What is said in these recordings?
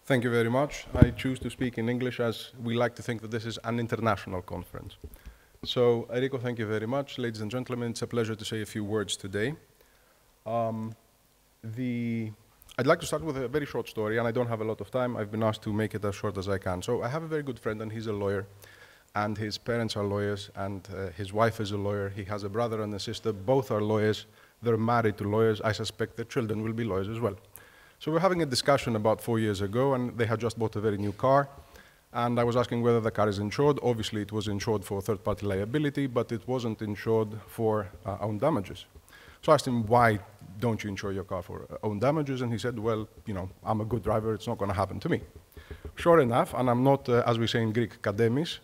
Thank you very much. I choose to speak in English as we like to think that this is an international conference. So, Enrico, thank you very much. Ladies and gentlemen, it's a pleasure to say a few words today. I'd like to start with a very short story, and I don't have a lot of time. I've been asked to make it as short as I can. So I have a very good friend, and he's a lawyer, and his parents are lawyers, and his wife is a lawyer. He has a brother and a sister. Both are lawyers. They're married to lawyers. I suspect their children will be lawyers as well. So we're having a discussion about 4 years ago, and they had just bought a very new car. And I was asking whether the car is insured. Obviously, it was insured for third-party liability, but it wasn't insured for own damages. So I asked him, why don't you insure your car for own damages? And he said, well, you know, I'm a good driver. It's not going to happen to me. Sure enough, and I'm not, as we say in Greek, kademis.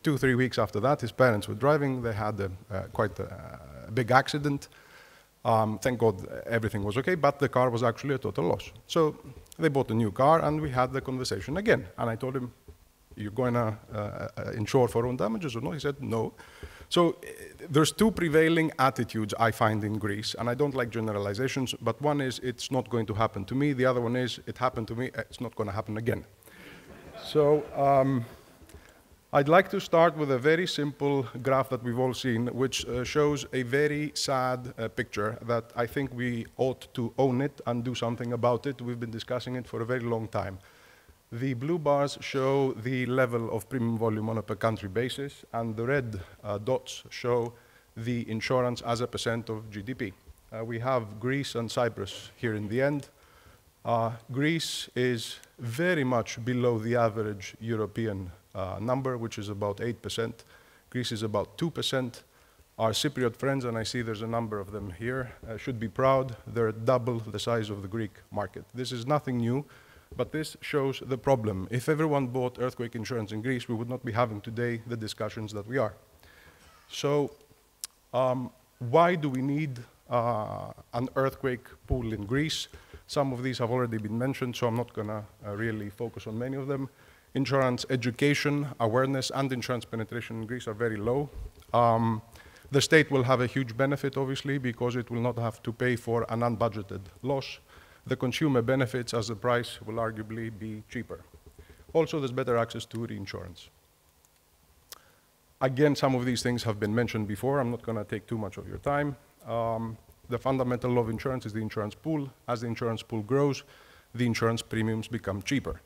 2-3 weeks after that, his parents were driving. They had quite a big accident. Thank God everything was okay, but the car was actually a total loss. So they bought a new car, and we had the conversation again. And I told him, you're going to insure for own damages or no? He said, no. So there's two prevailing attitudes I find in Greece, and I don't like generalizations, but one is it's not going to happen to me. The other one is it happened to me, it's not going to happen again. So I'd like to start with a very simple graph that we've all seen, which shows a very sad picture that I think we ought to own it and do something about it. We've been discussing it for a very long time. The blue bars show the level of premium volume on a per country basis, and the red dots show the insurance as a % of GDP. We have Greece and Cyprus here in the end. Greece is very much below the average European number, which is about 8%. Greece is about 2%. Our Cypriot friends, and I see there's a number of them here, should be proud. They're double the size of the Greek market. This is nothing new, but this shows the problem. If everyone bought earthquake insurance in Greece, we would not be having today the discussions that we are. So why do we need an earthquake pool in Greece? Some of these have already been mentioned, so I'm not going to really focus on many of them. Insurance education, awareness, and insurance penetration in Greece are very low. The state will have a huge benefit, obviously, because it will not have to pay for an unbudgeted loss. The consumer benefits, as the price will arguably be cheaper. Also, there's better access to reinsurance. Again, some of these things have been mentioned before. I'm not going to take too much of your time. The fundamental law of insurance is the insurance pool. As the insurance pool grows, the insurance premiums become cheaper.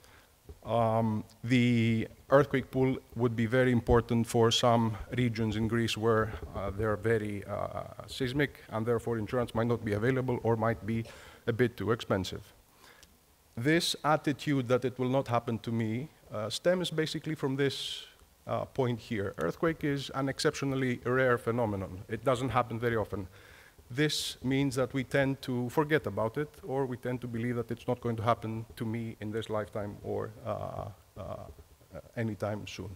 The earthquake pool would be very important for some regions in Greece where they're very seismic, and therefore insurance might not be available or might be a bit too expensive. This attitude that it will not happen to me stems basically from this point here. Earthquake is an exceptionally rare phenomenon. It doesn't happen very often. This means that we tend to forget about it, or we tend to believe that it's not going to happen to me in this lifetime or anytime soon.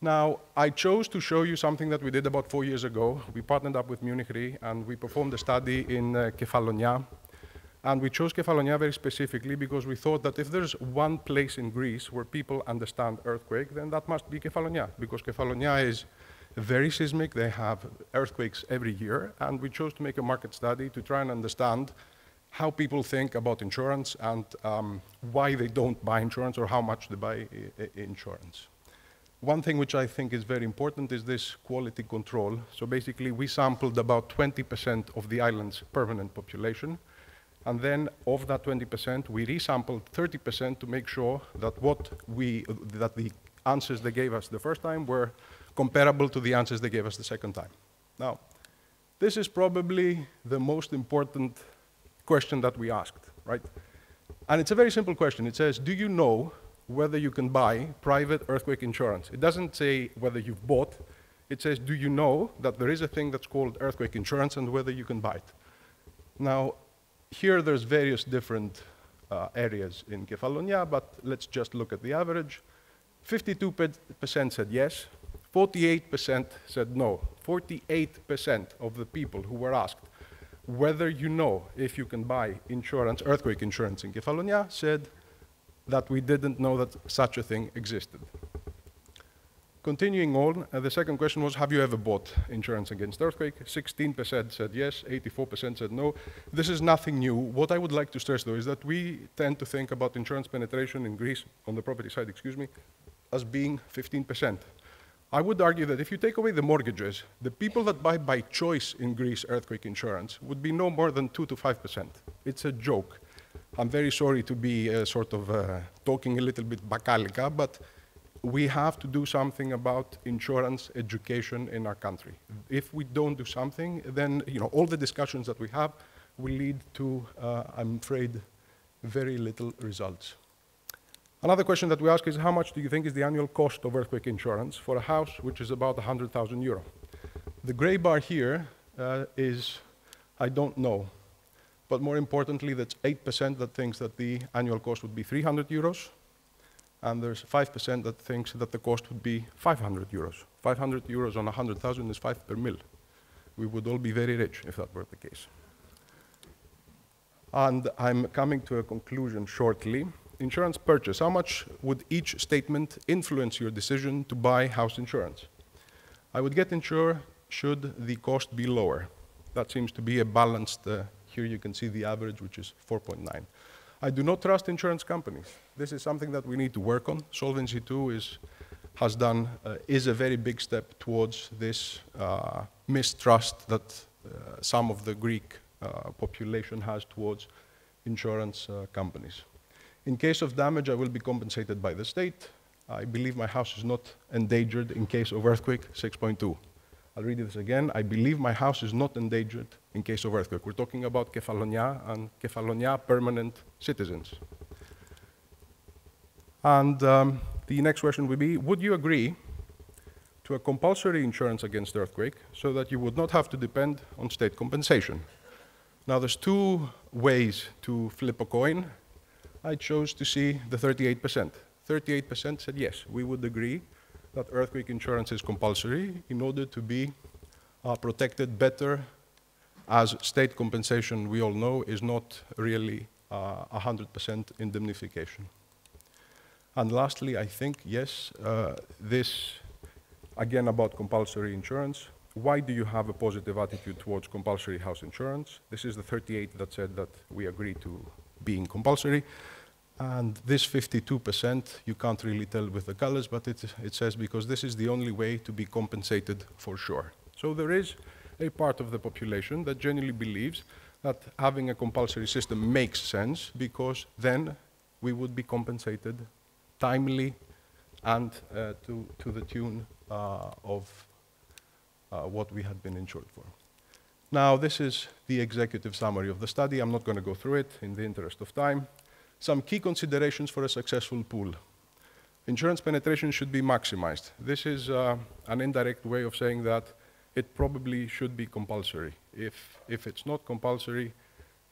Now, I chose to show you something that we did about 4 years ago. We partnered up with Munich Re, and we performed a study in Kefalonia. And we chose Kefalonia very specifically because we thought that if there's one place in Greece where people understand earthquake, then that must be Kefalonia, because Kefalonia is very seismic. They have earthquakes every year, and we chose to make a market study to try and understand how people think about insurance and why they don't buy insurance or how much they buy insurance. One thing which I think is very important is this quality control. So basically, we sampled about 20% of the island's permanent population, and then of that 20%, we resampled 30% to make sure that that the answers they gave us the first time were comparable to the answers they gave us the second time. Now, this is probably the most important question that we asked, right? And it's a very simple question. It says, do you know whether you can buy private earthquake insurance? It doesn't say whether you've bought. It says, do you know that there is a thing that's called earthquake insurance and whether you can buy it? Now, here there's various different areas in Kefalonia, but let's just look at the average. 52% said yes. 48% said no. 48% of the people who were asked whether you know if you can buy insurance, earthquake insurance in Kefalonia, said that we didn't know that such a thing existed. Continuing on, the second question was, have you ever bought insurance against earthquake? 16% said yes, 84% said no. This is nothing new. What I would like to stress, though, is that we tend to think about insurance penetration in Greece, on the property side, excuse me, as being 15%. I would argue that if you take away the mortgages, the people that buy by choice in Greece earthquake insurance would be no more than 2 to 5%. It's a joke. I'm very sorry to be talking a little bit bacalica, but we have to do something about insurance education in our country. If we don't do something, then all the discussions that we have will lead to, I'm afraid, very little results. Another question that we ask is, how much do you think is the annual cost of earthquake insurance for a house which is about 100,000 euro? The gray bar here is, I don't know. But more importantly, that's 8% that thinks that the annual cost would be 300 euros. And there's 5% that thinks that the cost would be 500 euros. 500 euros on 100,000 is 5 per mil. We would all be very rich if that were the case. And I'm coming to a conclusion shortly. Insurance purchase. How much would each statement influence your decision to buy house insurance? I would get insured should the cost be lower. That seems to be a balanced, here you can see the average, which is 4.9. I do not trust insurance companies. This is something that we need to work on. Solvency II is a very big step towards this mistrust that some of the Greek population has towards insurance companies. In case of damage, I will be compensated by the state. I believe my house is not endangered in case of earthquake, 6.2. I'll read this again. I believe my house is not endangered in case of earthquake. We're talking about Kefalonia and Kefalonia permanent citizens. And the next question would be, would you agree to a compulsory insurance against earthquake so that you would not have to depend on state compensation? Now, there's two ways to flip a coin. I chose to see the 38%. 38% said yes, we would agree that earthquake insurance is compulsory in order to be protected better, as state compensation, we all know, is not really 100% indemnification. And lastly, I think, yes, this, again, about compulsory insurance. Why do you have a positive attitude towards compulsory house insurance? This is the 38 that said that we agree to being compulsory. And this 52%, you can't really tell with the colors, but it says because this is the only way to be compensated for sure. So there is a part of the population that genuinely believes that having a compulsory system makes sense because then we would be compensated timely and to the tune of what we had been insured for. Now, this is the executive summary of the study. I'm not going to go through it in the interest of time. Some key considerations for a successful pool. Insurance penetration should be maximized. This is an indirect way of saying that it probably should be compulsory. If it's not compulsory,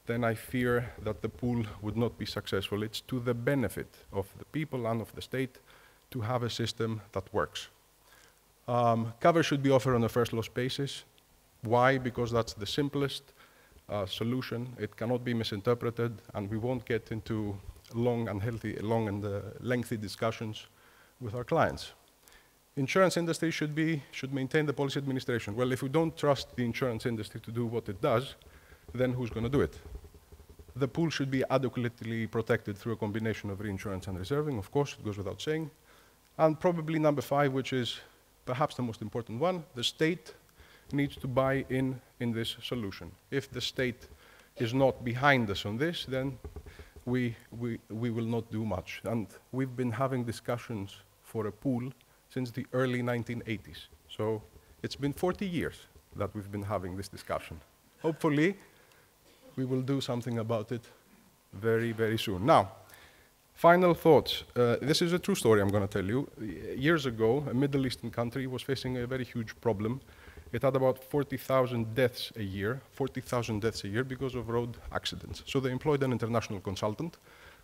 then I fear that the pool would not be successful. It's to the benefit of the people and of the state to have a system that works. Cover should be offered on a first loss basis. Why? Because that's the simplest solution. It cannot be misinterpreted, and we won't get into long and lengthy discussions with our clients. Insurance industry should maintain the policy administration. Well, if we don't trust the insurance industry to do what it does, then who's going to do it? The pool should be adequately protected through a combination of reinsurance and reserving. Of course, it goes without saying. And probably number 5, which is perhaps the most important one, the state needs to buy in this solution. If the state is not behind us on this, then we will not do much. And we've been having discussions for a pool since the early 1980s. So it's been 40 years that we've been having this discussion. Hopefully, we will do something about it very, very soon. Now, final thoughts. This is a true story I'm going to tell you. Years ago, a Middle Eastern country was facing a very huge problem. It had about 40,000 deaths a year, 40,000 deaths a year because of road accidents. So they employed an international consultant.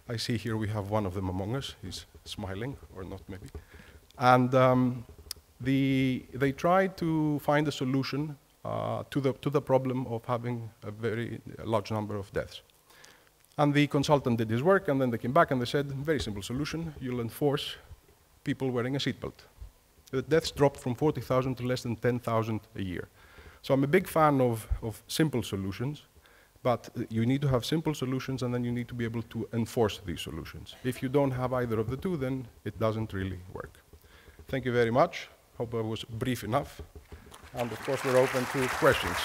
I see here we have one of them among us. He's smiling, or not maybe. And they tried to find a solution to the problem of having a very large number of deaths. And the consultant did his work, and then they came back and they said, very simple solution, you'll enforce people wearing a seatbelt. deaths dropped from 40,000 to less than 10,000 a year. So I'm a big fan of simple solutions, but you need to have simple solutions and then you need to be able to enforce these solutions. If you don't have either of the two, then it doesn't really work. Thank you very much. Hope I was brief enough. And of course, we're open to questions.